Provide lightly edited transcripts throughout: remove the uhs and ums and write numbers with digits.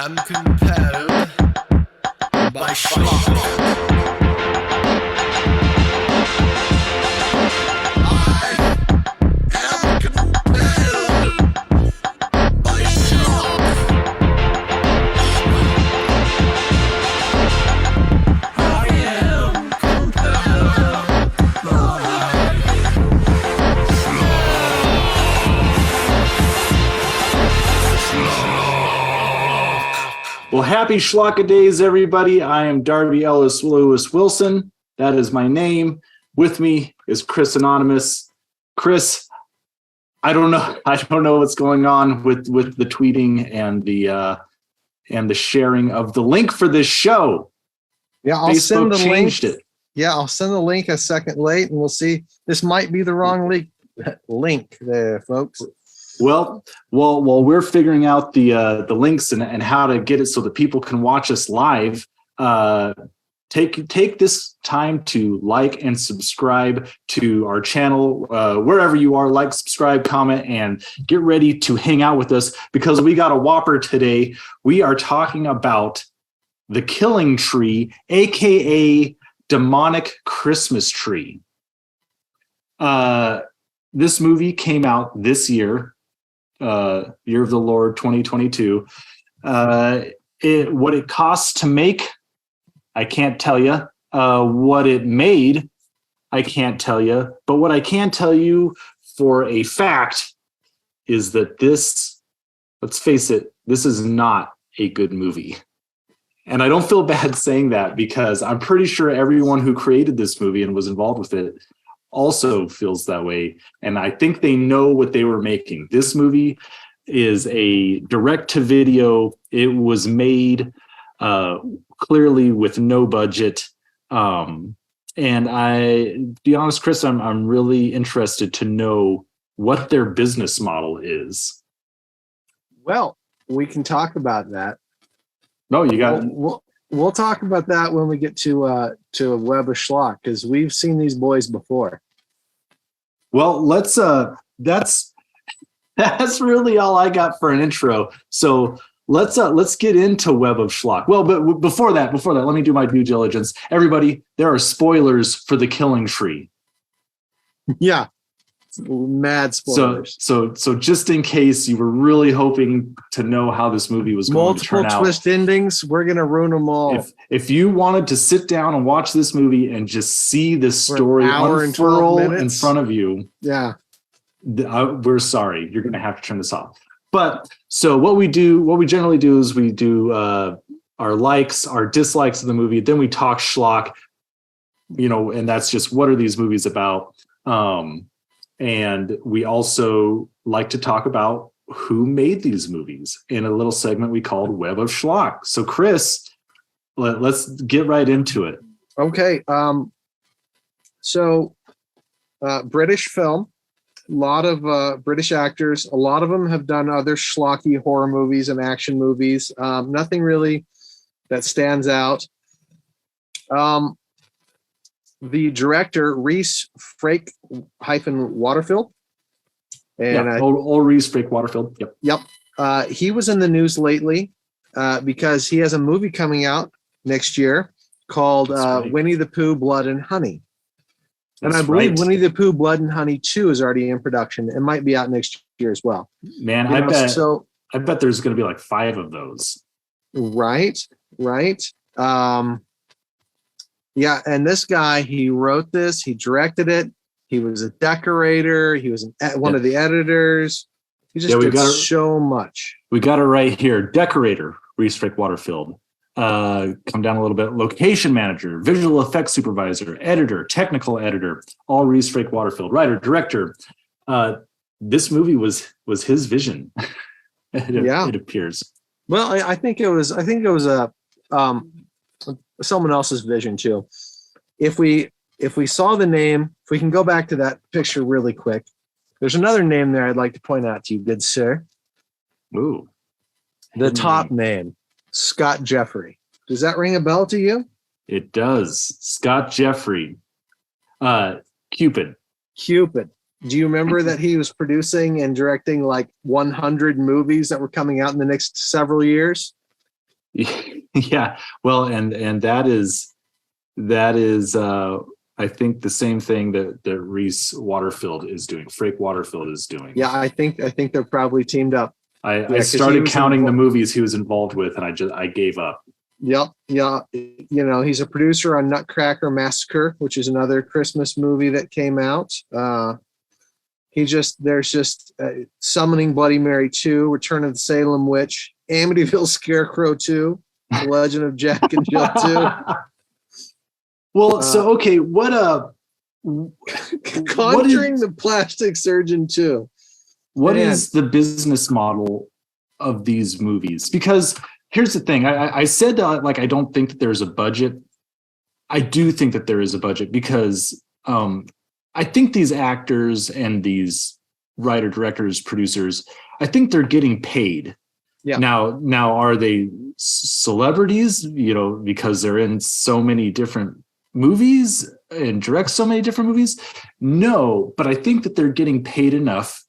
am compelled by schlock. Well, happy Schlock-a-days, everybody. I am Darby Ellis Lewis Wilson. That is my name. With me is Chris Anonymous. Chris, I don't know what's going on with the tweeting and the sharing of the link for this show. Yeah, I'll Facebook send the changed link. it. Yeah, I'll send the link a second late, and we'll see. This might be the wrong link there, folks. Well, while we're figuring out the links and how to get it so that people can watch us live, take this time to like and subscribe to our channel wherever you are. Like, subscribe, comment, and get ready to hang out with us because we got a whopper today. We are talking about The Killing Tree, aka Demonic Christmas Tree. This movie came out this year. Year of the Lord 2022. What it costs to make, I can't tell you. What it made, I can't tell you. But what I can tell you for a fact is that this, let's face it, this is not a good movie. And I don't feel bad saying that because I'm pretty sure everyone who created this movie and was involved with it also feels that way. And I think they know what they were making. This movie is a direct-to-video. It was made clearly with no budget. And be honest, Chris, I'm really interested to know what their business model is. Well, we can talk about that. No, you got We'll talk about that when we get to a Web of Schlock, because we've seen these boys before. Well, let's that's really all I got for an intro. So let's get into Web of Schlock. Well, but before that, let me do my due diligence. Everybody, there are spoilers for The Killing Tree. Yeah. Mad spoilers. So just in case you were really hoping to know how this movie was going to turn out. Multiple twist endings, we're going to ruin them all. If you wanted to sit down and watch this movie and just see this story unfurl in front of you, yeah, we're sorry. You're going to have to turn this off. But so what we generally do is we do our likes, our dislikes of the movie. Then we talk schlock, and that's just what are these movies about? And we also like to talk about who made these movies in a little segment we called Web of Schlock. So, Chris, let's get right into it. Okay. So British film, a lot of British actors. A lot of them have done other schlocky horror movies and action movies. Nothing really that stands out. The director, Rhys Frake-Waterfield. And old Rhys Frake-Waterfield. Yep. He was in the news lately because he has a movie coming out next year called Winnie the Pooh, Blood and Honey. And I believe Winnie the Pooh, Blood and Honey 2 is already in production. It might be out next year as well. Man, I bet there's going to be like 5 of those. Right. Yeah, and this guy, he wrote this, he directed it, he was a decorator, he was one of the editors. He just did so much. We got it right here. Decorator, Rhys Frake-Waterfield. Come down a little bit. Location manager, visual effects supervisor, editor, technical editor, all Rhys Frake-Waterfield. Writer, director. This movie was his vision. It appears. Well, I think it was a someone else's vision too. If we saw the name, if we can go back to that picture really quick, there's another name there I'd like to point out to you, good sir. Ooh. The top name, Scott Jeffrey. Does that ring a bell to you? It does. Scott Jeffrey. Cupid. Do you remember that he was producing and directing like 100 movies that were coming out in the next several years? Yeah. Well, and that is I think the same thing that Reese Waterfield is doing. Frank Waterfield is doing. Yeah, I think they're probably teamed up. I 'cause he started was counting the involved- movies he was involved with, and I gave up. Yep, yeah. He's a producer on Nutcracker Massacre, which is another Christmas movie that came out. There's just Summoning Bloody Mary 2, Return of the Salem Witch, Amityville Scarecrow 2, The Legend of Jack and Jill 2. Well, so okay, Conjuring the Plastic Surgeon 2. what Man. is the business model of these movies? Because here's the thing. I said that, like, I don't think that there's a budget. I do think that there is a budget because I think these actors and these writer, directors, producers, I think they're getting paid. Yeah. Now, are they celebrities? Because they're in so many different movies and direct so many different movies? No, but I think that they're getting paid enough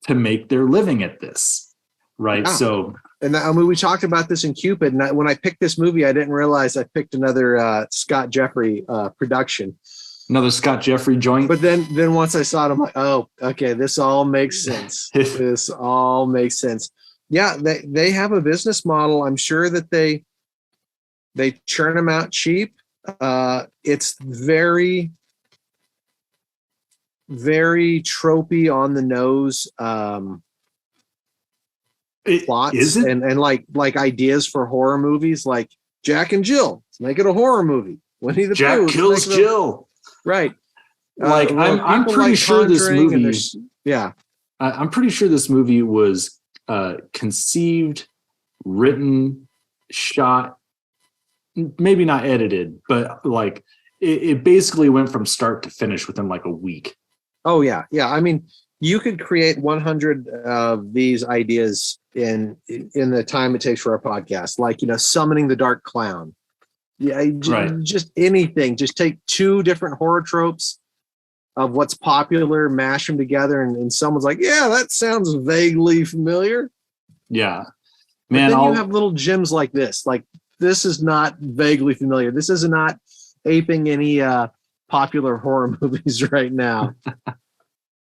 to make their living at this, right? Yeah. So, and we talked about this in Cupid. And when I picked this movie, I didn't realize I picked another Scott Jeffrey production. another Scott Jeffrey joint. But then once I saw it, I'm like, oh, okay, this all makes sense. This all makes sense. Yeah, they have a business model. I'm sure that they churn them out cheap. It's very, very tropey on the nose plots Is it? and like ideas for horror movies, like Jack and Jill. Let's make it a horror movie. Winnie the Jack Pooh, kills Jill. Right. Like, I'm people pretty sure this Conjuring, and movie. yeah. I'm pretty sure this movie was conceived, written, shot, maybe not edited, but like it basically went from start to finish within like a week. Oh yeah. Yeah. I mean, you could create 100 of these ideas in the time it takes for a podcast, like, Summoning the Dark Clown. Yeah. Right. Just anything. Just take two different horror tropes of what's popular, mash them together, and someone's like, yeah, that sounds vaguely familiar. Yeah. But Man, then you have little gems like this. Like, this is not vaguely familiar. This is not aping any popular horror movies right now.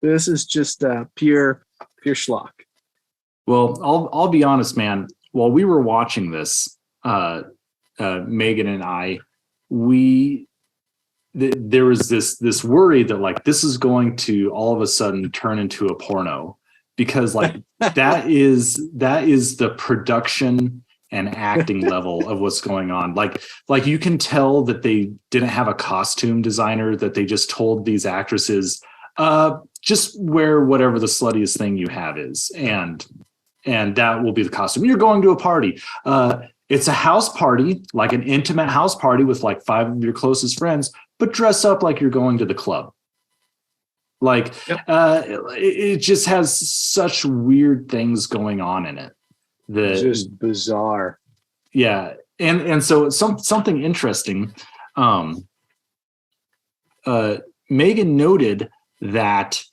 This is just pure schlock. Well, I'll be honest, man. While we were watching this, Megan and I, there was this worry that, like, this is going to all of a sudden turn into a porno, because like that is the production and acting level of what's going on. Like you can tell that they didn't have a costume designer, that they just told these actresses, just wear whatever the sluttiest thing you have is, and that will be the costume. You're going to a party. It's a house party, like an intimate house party with like 5 of your closest friends, but dress up like you're going to the club. Like, yep. It just has such weird things going on in it. Just bizarre. Yeah. And so something interesting. Megan noted that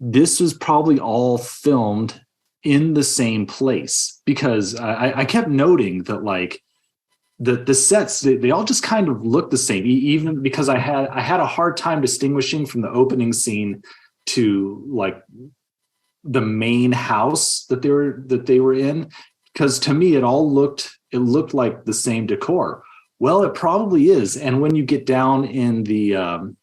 this was probably all filmed in the same place, because I kept noting that, like, the sets, they all just kind of look the same, even because I had a hard time distinguishing from the opening scene to like the main house that they were in, because to me it looked like the same decor. Well, it probably is. And when you get down in the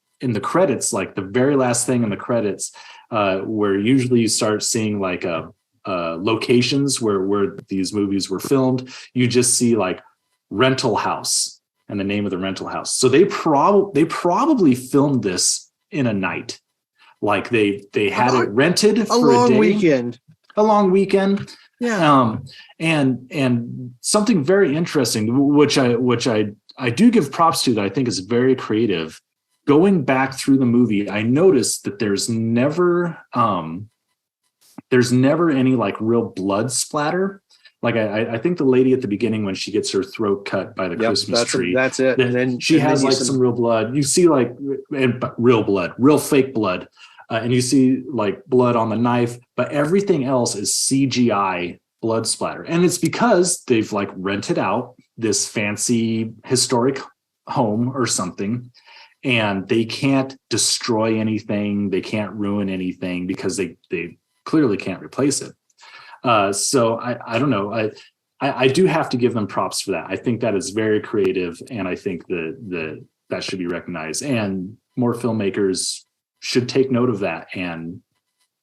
credits, like the very last thing in the credits, where usually you start seeing like locations where these movies were filmed, you just see like rental house and the name of the rental house. So they probably filmed this in a night. Like they had it rented for a day, a long weekend. Yeah. And something very interesting, which I do give props to, that I think is very creative. Going back through the movie, I noticed that there's never any like real blood splatter. Like I think the lady at the beginning, when she gets her throat cut by the Christmas tree, that's it. And then she has like some real blood. You see like real blood, real fake blood. And you see like blood on the knife, but everything else is CGI blood splatter. And it's because they've like rented out this fancy historic home or something, and they can't destroy anything. They can't ruin anything because they clearly can't replace it. So I don't know. I do have to give them props for that. I think that is very creative, and I think that should be recognized. And more filmmakers should take note of that and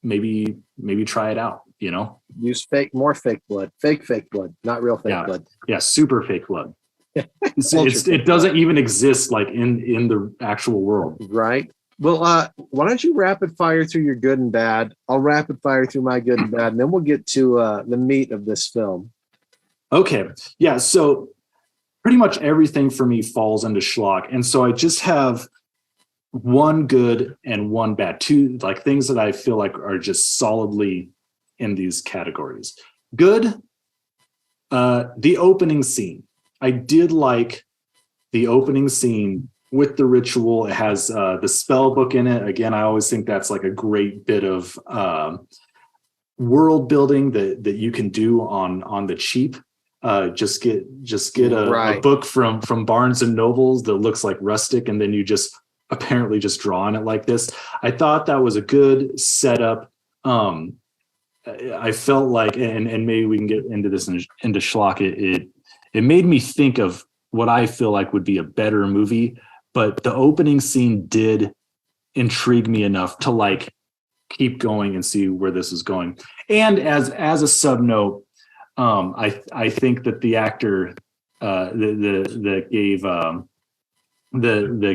maybe try it out. You know, use more fake blood, fake blood, not real fake blood. Yeah, super fake blood. It doesn't even exist like in the actual world. Right. Well, why don't you rapid fire through your good and bad? I'll rapid fire through my good and bad, and then we'll get to the meat of this film. Okay. Yeah. So pretty much everything for me falls into schlock. And so I just have one good and one bad, two like things that I feel like are just solidly in these categories. Good. The opening scene. I did like the opening scene with the ritual. It has the spell book in it. Again, I always think that's like a great bit of world building that you can do on the cheap. Just get a book from Barnes and Nobles that looks like rustic, and then you just apparently just draw on it like this. I thought that was a good setup. I felt like, and maybe we can get into this into schlock. It made me think of what I feel like would be a better movie, but the opening scene did intrigue me enough to like keep going and see where this is going. And as a sub note, I think that the actor that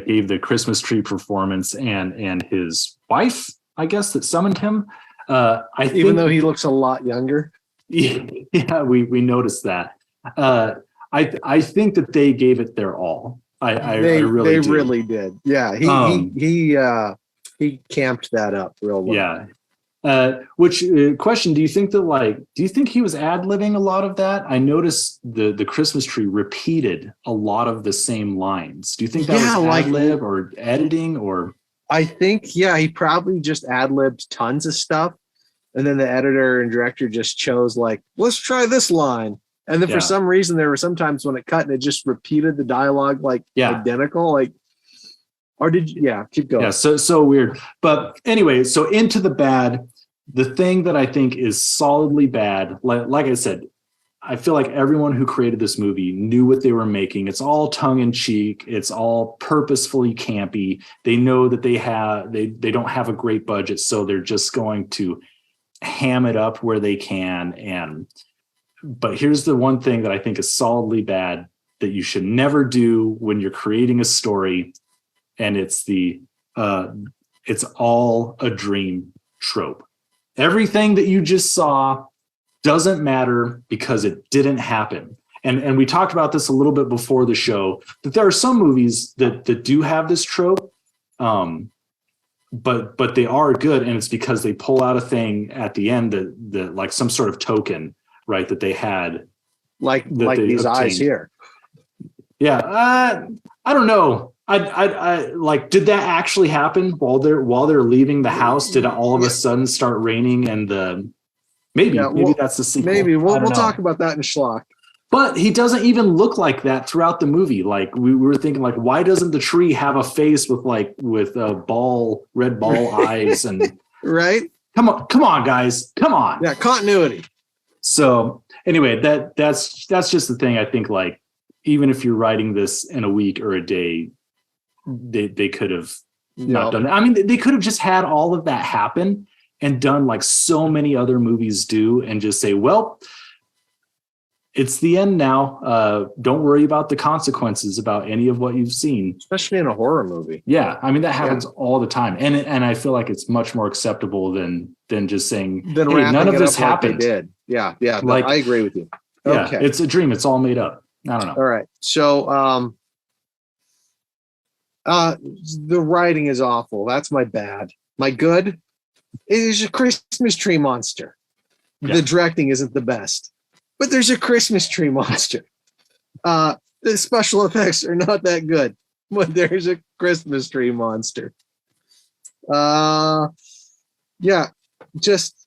gave the Christmas tree performance and his wife, I guess, that summoned him. Even though he looks a lot younger. Yeah, we noticed that. I think that they gave it their all. They really did. Yeah, he camped that up real well. Yeah. Which question do you think do you think he was ad-libbing a lot of that? I noticed the Christmas tree repeated a lot of the same lines. Do you think that was ad-lib or editing or? I think, he probably just ad-libbed tons of stuff. And then the editor and director just chose like, let's try this line. And then for some reason, there were some times when it cut and it just repeated the dialogue identical. Like, or did you? Keep going. Yeah, so weird. But anyway, so into the bad, the thing that I think is solidly bad, like I said, I feel like everyone who created this movie knew what they were making. It's all tongue in cheek. It's all purposefully campy. They know that they don't have a great budget, so they're just going to ham it up where they can. But here's the one thing that I think is solidly bad that you should never do when you're creating a story. And it's it's all a dream trope. Everything that you just saw doesn't matter because it didn't happen. And we talked about this a little bit before the show, that there are some movies that do have this trope, but they are good, and it's because they pull out a thing at the end that like some sort of token, right? That they had, like these eyes here. Yeah, I don't know. I like, did that actually happen while they're leaving the house? Did it all of a sudden start raining and maybe that's the sequel. Maybe we'll talk about that in schlock. But he doesn't even look like that throughout the movie. Like we were thinking, like, why doesn't the tree have a face with red ball eyes and right? Come on, guys, come on. Yeah, continuity. So anyway, that's just the thing. I think like even if you're writing this in a week or a day, they could have not done that. I mean, they could have just had all of that happen and done like so many other movies do, and just say, well, it's the end now. Don't worry about the consequences about any of what you've seen. Especially in a horror movie. Yeah. I mean, that happens all the time. And I feel like it's much more acceptable than just saying, hey, none of this happened. Like they did. Yeah. Yeah. Like, I agree with you. Yeah, okay. It's a dream. It's all made up. I don't know. All right. So the writing is awful. That's my bad. My good, it is a Christmas tree monster. Yeah. The directing isn't the best. But there's a Christmas tree monster. The special effects are not that good, but there's a Christmas tree monster. Yeah, just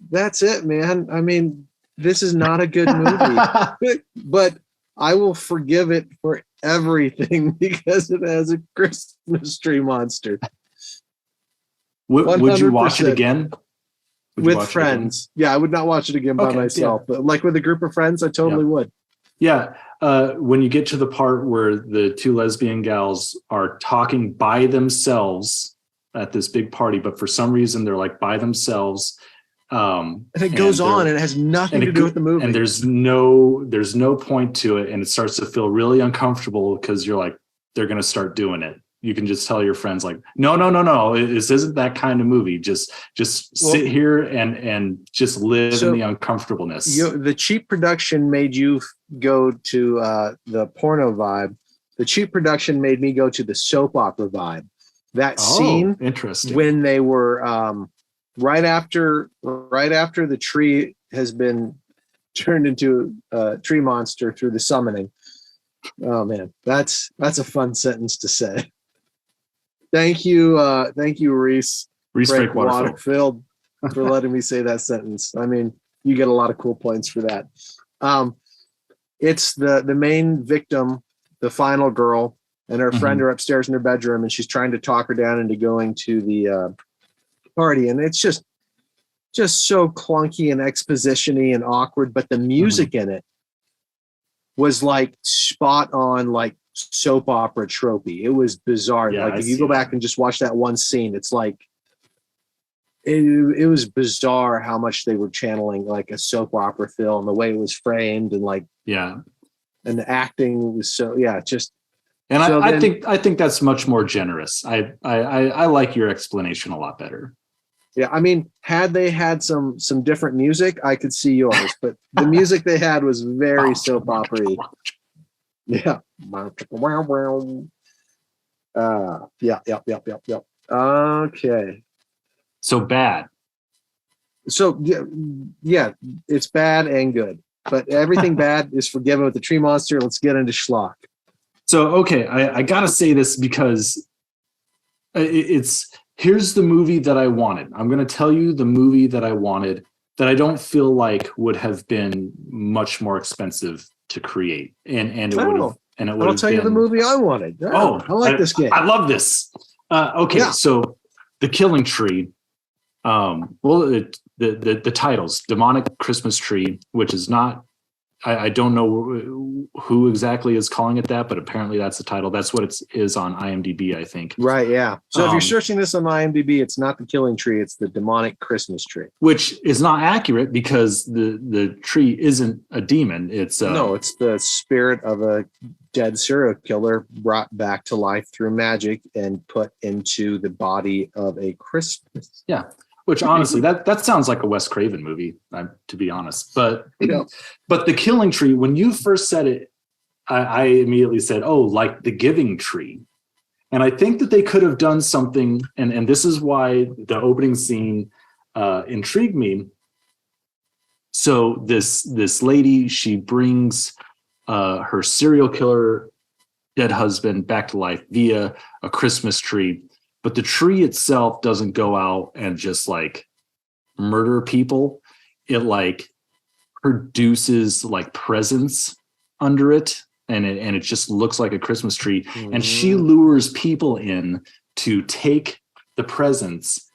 that's it, man. I mean, this is not a good movie, but I will forgive it for everything because it has a Christmas tree monster. Would you watch it again? With friends? Yeah, I would not watch it again by myself, but like with a group of friends, I totally would. Yeah. When you get to the part where the two lesbian gals are talking by themselves at this big party, but for some reason they're like by themselves. And it goes on and it has nothing to do with the movie. And there's no point to it. And it starts to feel really uncomfortable because you're like, they're going to start doing it. You can just tell your friends like, no, this isn't that kind of movie. Just sit here and just live in the uncomfortableness. The cheap production made you go to the porno vibe. The cheap production made me go to the soap opera vibe. That scene, interesting, when they were right after the tree has been turned into a tree monster through the summoning. Oh man, that's a fun sentence to say. Thank you, Reese Frank Waterfield, for letting me say that sentence. I mean, you get a lot of cool points for that. It's the main victim, the final girl, and her friend are upstairs in her bedroom, and she's trying to talk her down into going to the party, and it's just so clunky and exposition-y and awkward. But the music in it was like spot on, like soap opera tropey. It was bizarre. Yeah, like if you go back and just watch that one scene, it's like it was bizarre how much they were channeling like a soap opera film, the way it was framed, and like and the acting was just. And so I think that's much more generous. I like your explanation a lot better. Yeah, I mean, had they had some different music, I could see yours, but the music they had was very soap opera-y. Yeah. Yep. Okay. So bad. So yeah, it's bad and good, but everything bad is forgiven with the tree monster. Let's get into schlock. So, okay, I gotta say this because here's the movie that I wanted. I'm gonna tell you the movie that I wanted that I don't feel like would have been much more expensive to create, and it would have. And it would. I'll tell you the movie I wanted. I like this game. I love this. So The Killing Tree. The titles, Demonic Christmas Tree, which is not. I don't know who exactly is calling it that, but apparently that's the title. That's what it is on IMDb, I think. Right, yeah. So if you're searching this on IMDb, it's not The Killing Tree, it's the Demonic Christmas Tree. Which is not accurate because the tree isn't a demon. It's no, it's the spirit of a dead serial killer brought back to life through magic and put into the body of a Christmas. Yeah. Which honestly, that sounds like a Wes Craven movie, to be honest. But The Killing Tree, when you first said it, I immediately said, "Oh, like The Giving Tree," and I think that they could have done something. And this is why the opening scene intrigued me. So this lady, she brings her serial killer dead husband back to life via a Christmas tree. But the tree itself doesn't go out and just like murder people. It like produces like presents under it, and it just looks like a Christmas tree. Mm-hmm. And she lures people in to take the presents,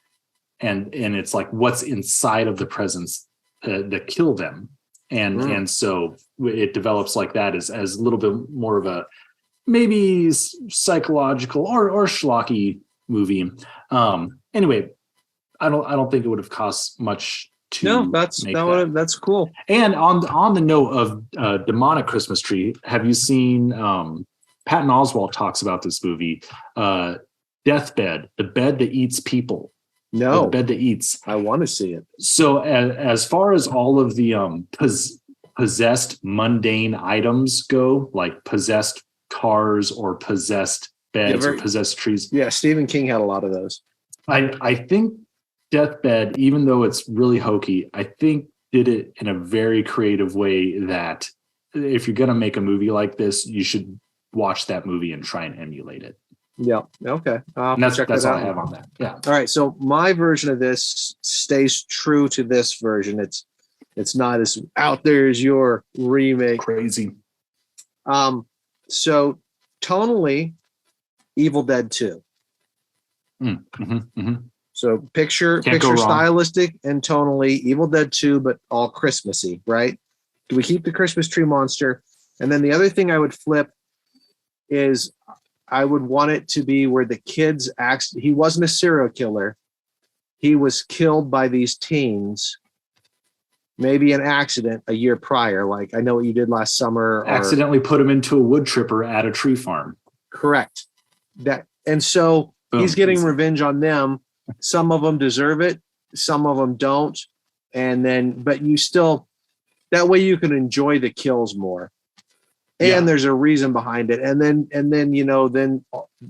and it's like what's inside of the presents that kill them. And so it develops like that as a little bit more of a maybe psychological or schlocky movie. Anyway, I don't think it would have cost much to that's cool. And on the note of Demonic Christmas Tree, have you seen Patton Oswalt talks about this movie, Deathbed, the bed that eats people? No, the bed that eats. I want to see it. So as far as all of the possessed mundane items go, like possessed cars or possessed beds or possessed trees. Yeah, Stephen King had a lot of those. I think Deathbed, even though it's really hokey, I think did it in a very creative way that if you're going to make a movie like this, you should watch that movie and try and emulate it. Yeah. Okay. And that's all I have on that. Yeah. All right. So my version of this stays true to this version. It's It's not as out there as your remake. Crazy. So tonally, Evil Dead 2. So picture stylistic and tonally Evil Dead 2, but all Christmassy, right? Do we keep the Christmas tree monster? And then the other thing I would flip is I would want it to be where the kids he wasn't a serial killer. He was killed by these teens, maybe an accident a year prior. Like I Know What You Did Last Summer. Accidentally put him into a wood chipper at a tree farm. Correct. And so he's getting revenge on them. Some of them deserve it. Some of them don't. But you still, that way you can enjoy the kills more. And there's a reason behind it. And then, then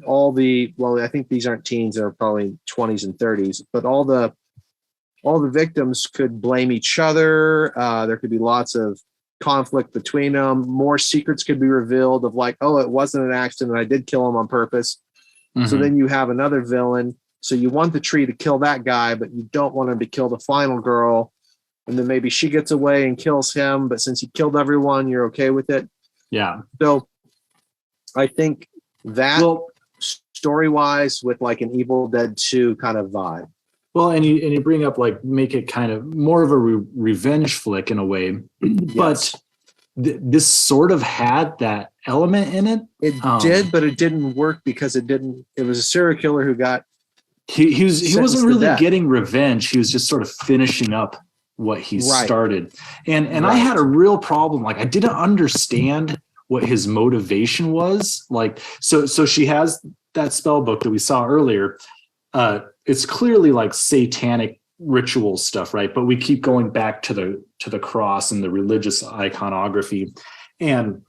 all I think these aren't teens, they're probably 20s and 30s, but all the victims could blame each other. There could be lots of conflict between them. More secrets could be revealed of like, oh, it wasn't an accident. I did kill him on purpose. So then you have another villain. So you want the tree to kill that guy, but you don't want him to kill the final girl. And then maybe she gets away and kills him. But since he killed everyone, you're okay with it. Yeah. So I think that story-wise with like an Evil Dead 2 kind of vibe. Well, and you bring up like make it kind of more of a revenge flick in a way, but this sort of had that element in it. It did, but it didn't work because it was a serial killer who got he wasn't really getting revenge. He was just sort of finishing up what he started. And I had a real problem. Like I didn't understand what his motivation was. Like so she has that spell book that we saw earlier. It's clearly like satanic ritual stuff, right? But we keep going back to the cross and the religious iconography, and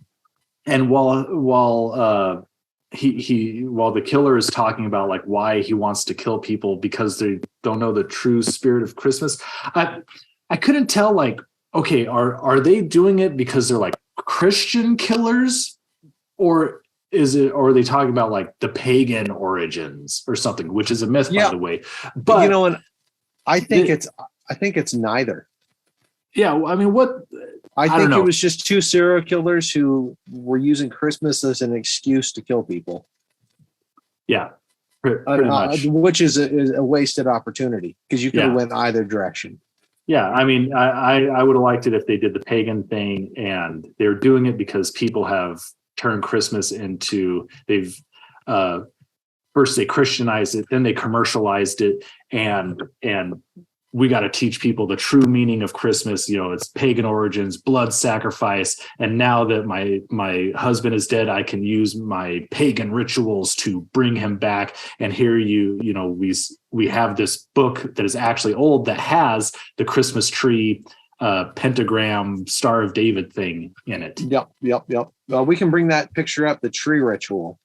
while the killer is talking about like why he wants to kill people because they don't know the true spirit of Christmas, I couldn't tell like, okay, are they doing it because they're like Christian killers, or are they talking about like the pagan origins or something, which is a myth, by the way. But and I think it's neither. Yeah, I mean, I think it was just two serial killers who were using Christmas as an excuse to kill people. Yeah, pretty much. Which is a wasted opportunity because you could have went either direction. Yeah, I mean, I would have liked it if they did the pagan thing and they're doing it because people have turned Christmas into first they Christianized it, then they commercialized it, and we got to teach people the true meaning of Christmas. You know, it's pagan origins, blood sacrifice, and now that my husband is dead, I can use my pagan rituals to bring him back. And here we have this book that is actually old that has the Christmas tree pentagram Star of David thing in it. Yep. Well, we can bring that picture up, the tree ritual.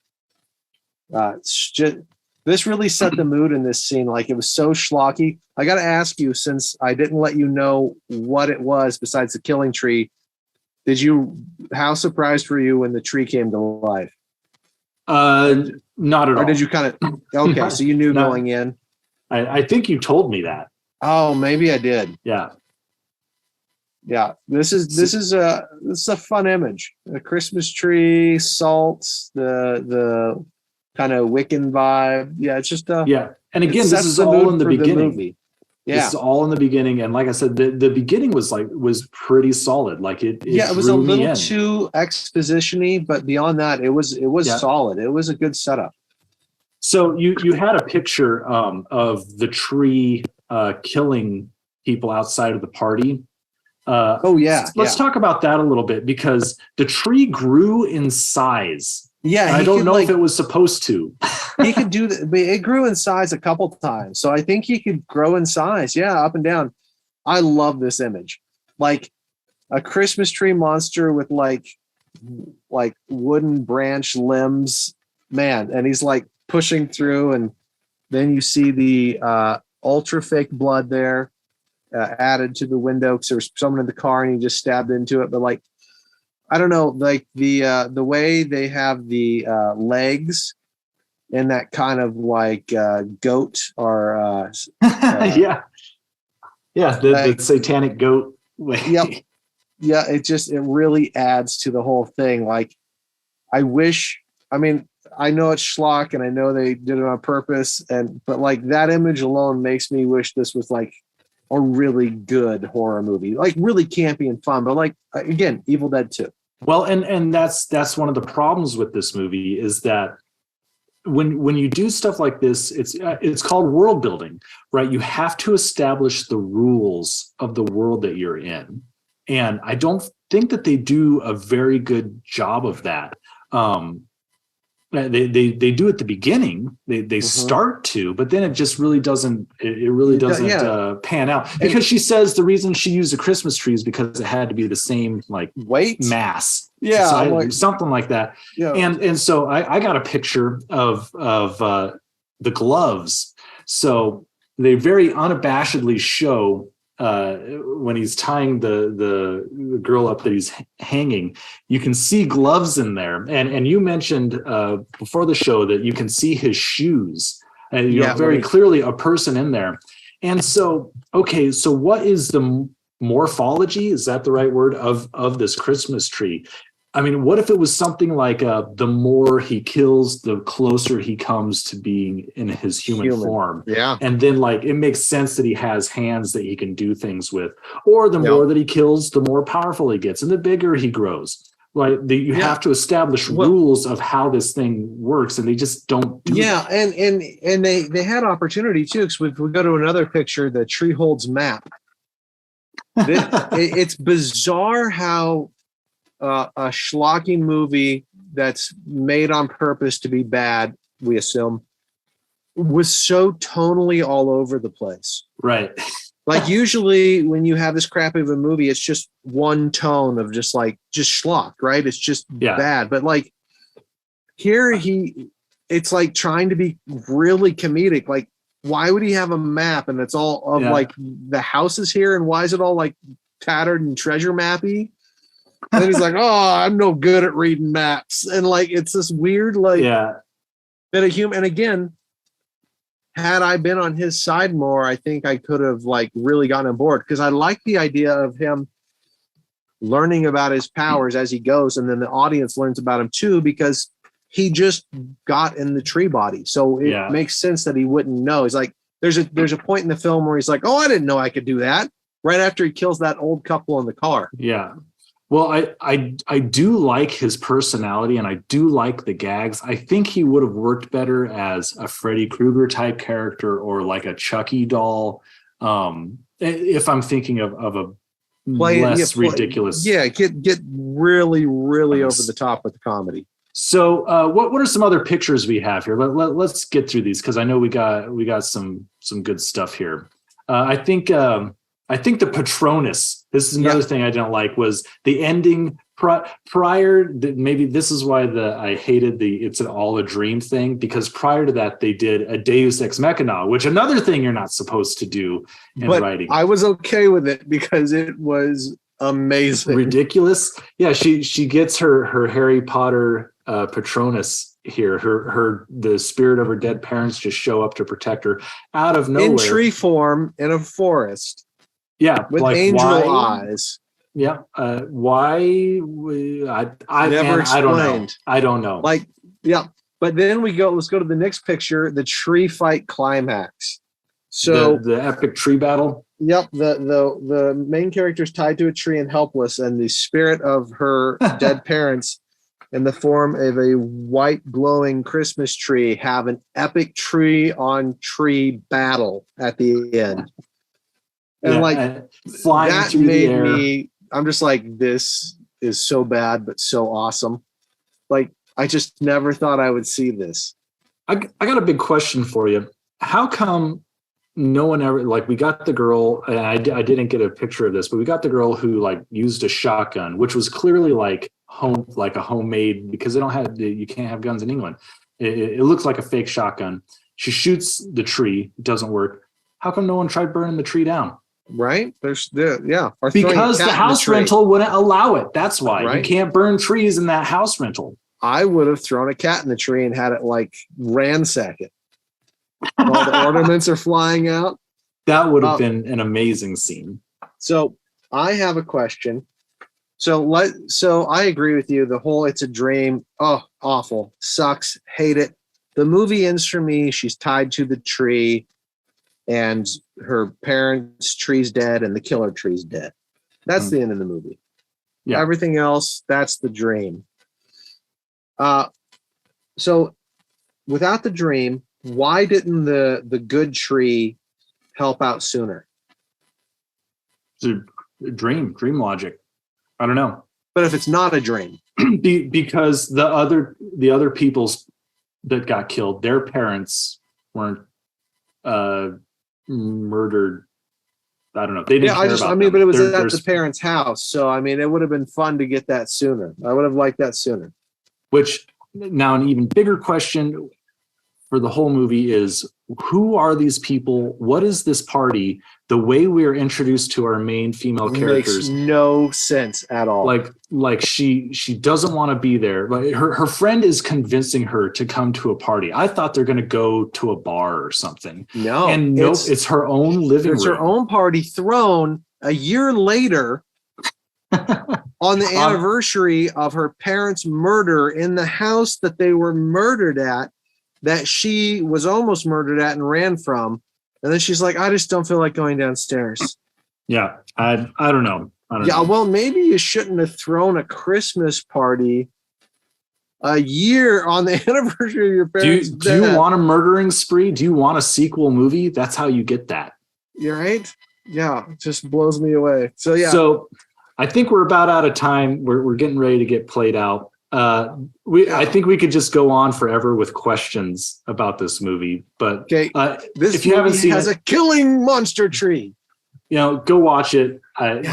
This really set the mood in this scene. Like it was so schlocky. I got to ask you, since I didn't let you know what it was besides the killing tree, how surprised were you when the tree came to life? Not at all. Or did you kind of, okay, so you knew going in? I think you told me that. Oh, maybe I did. Yeah. Yeah. This is a fun image. A Christmas tree, salts, the kind of Wiccan vibe. Yeah, it's just and again, this is all in the beginning. This is all in the beginning, and like I said, the beginning was pretty solid. Like it was a little too exposition-y, but beyond that, it was solid. It was a good setup. So you had a picture of the tree killing people outside of the party. Let's talk about that a little bit, because the tree grew in size. Yeah, I don't know if it was supposed to. He could do that, but it grew in size a couple times. So I think he could grow in size. Yeah, up and down. I love this image. Like a Christmas tree monster with like wooden branch limbs, man. And he's like pushing through, and then you see the ultra fake blood there added to the window because there was someone in the car and he just stabbed into it. But like, I don't know, like the way they have the legs in that kind of like goat or the satanic goat Wait. Yep. Yeah, it really adds to the whole thing. Like, I mean, I know it's schlock and I know they did it on purpose, but like that image alone makes me wish this was like a really good horror movie, like really campy and fun, but like, again, Evil Dead 2. Well, and that's one of the problems with this movie is that when you do stuff like this, it's called world building, right? You have to establish the rules of the world that you're in. And I don't think that they do a very good job of that. They do at the beginning. They start to, but then it just really doesn't. It really doesn't pan out, because she says the reason she used a Christmas tree is because it had to be the same like weight mass, something like that. Yeah. And so I got a picture of the gloves. So they very unabashedly show. When he's tying the girl up that he's hanging, you can see gloves in there. And you mentioned before the show that you can see his shoes. And very clearly a person in there. And so, okay, so what is the morphology? Is that the right word of this Christmas tree? I mean, what if it was something like the more he kills, the closer he comes to being in his human form. Yeah. And then like it makes sense that he has hands that he can do things with. Or the more that he kills, the more powerful he gets and the bigger he grows. Like you have to establish rules of how this thing works, and they just don't do that. And they had opportunity too, because if we go to another picture, the tree holds map. It's bizarre how a schlocking movie that's made on purpose to be bad, we assume, was so tonally all over the place. Right. Like usually when you have this crappy of a movie, it's just one tone of just schlock, right? It's just bad. But like here it's like trying to be really comedic. Like, why would he have a map and it's all of like the houses here, and why is it all like tattered and treasure mappy? And then he's like, "Oh, I'm no good at reading maps," and like it's this weird bit of humor. And again, had I been on his side more, I think I could have like really gotten on board, because I like the idea of him learning about his powers as he goes, and then the audience learns about him too, because he just got in the tree body, so it makes sense that he wouldn't know. He's like, there's a point in the film where he's like, "Oh, I didn't know I could do that," right after he kills that old couple in the car. Yeah. Well, I do like his personality, and I do like the gags. I think he would have worked better as a Freddy Krueger type character, or like a Chucky doll. If I'm thinking of a less ridiculous. Yeah, get really, really over the top with the comedy. So what are some other pictures we have here? Let's get through these, because I know we got some good stuff here. I think the Patronus, this is another thing I didn't like, was the ending prior. Maybe this is why I hated it's all a dream thing, because prior to that they did a Deus Ex Machina, which another thing you're not supposed to do in writing. I was okay with it because it was amazing. Ridiculous. Yeah, she gets her Harry Potter Patronus here. The spirit of her dead parents just show up to protect her out of nowhere. In tree form in a forest. Yeah, with like angel eyes. Yeah, why? I never explained. I don't know. Like, yeah, but then let's go to the next picture, the tree fight climax. So the epic tree battle. Yep, the main character is tied to a tree and helpless, and the spirit of her dead parents, in the form of a white glowing Christmas tree, have an epic tree on tree battle at the end. And flying that through made the air. me, I'm just like, this is so bad but so awesome. Like, I just never thought I would see this. I got a big question for you. How come no one ever, like, we got the girl, and I didn't get a picture of this, but we got the girl who like used a shotgun, which was clearly like a homemade, because you can't have guns in England. It looks like a fake shotgun. She shoots the tree, it doesn't work. How come no one tried burning the tree down? Right? Or because the house rental wouldn't allow it. That's why. Right? You can't burn trees in that house rental. I would have thrown a cat in the tree and had it like ransack it. All the ornaments are flying out. That would have been an amazing scene. So I have a question. So I agree with you. The whole "it's a dream." Oh, awful, sucks, hate it. The movie ends for me. She's tied to the tree, and her parents' tree's dead, and the killer tree's dead. That's the end of the movie. Yeah. Everything else, that's the dream. So without the dream, why didn't the good tree help out sooner? It's a dream logic. I don't know. But if it's not a dream, because the other people's that got killed, their parents weren't murdered. I don't know. They didn't care about them. but it was at the parents' house. So, I mean, it would have been fun to get that sooner. I would have liked that sooner. Which, now an even bigger question for the whole movie is, who are these people? What is this party? The way we are introduced to our main female characters makes no sense at all. Like she doesn't want to be there. Like her friend is convincing her to come to a party. I thought they're going to go to a bar or something. No, and nope, it's her own living room. It's her own party thrown a year later on the anniversary of her parents' murder in the house that they were murdered at, that she was almost murdered at and ran from. And then she's like, I just don't feel like going downstairs. Yeah, I don't know. Well, maybe you shouldn't have thrown a Christmas party a year on the anniversary of your parents' death. Do you want a murdering spree? Do you want a sequel movie? That's how you get that. You're right. Yeah, it just blows me away. So, yeah. So I think we're about out of time. We're getting ready to get played out. I think we could just go on forever with questions about this movie, but this if you haven't seen has a killing monster tree. Go watch it.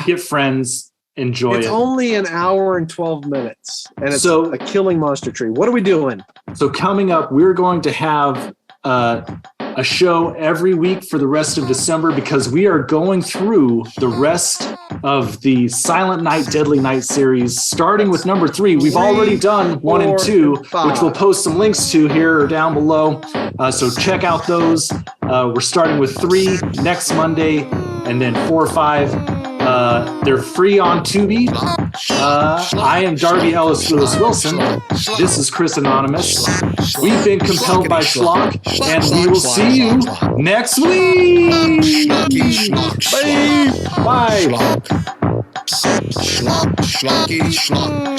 Get friends, enjoy it. It's only an hour and 12 minutes, and it's a killing monster tree. What are we doing? So coming up, we're going to have a show every week for the rest of December, because we are going through the rest of the Silent Night, Deadly Night series, starting with number 3. We've already done 1 and 2, which we'll post some links to here or down below. So check out those. We're starting with 3 next Monday, and then 4, 5. They're free on Tubi. I am Darby Ellis Lewis Wilson. This is Chris Anonymous. We've been compelled by Schlock, and we will see you next week. Bye. Bye. Schlock, schlocky, schlock.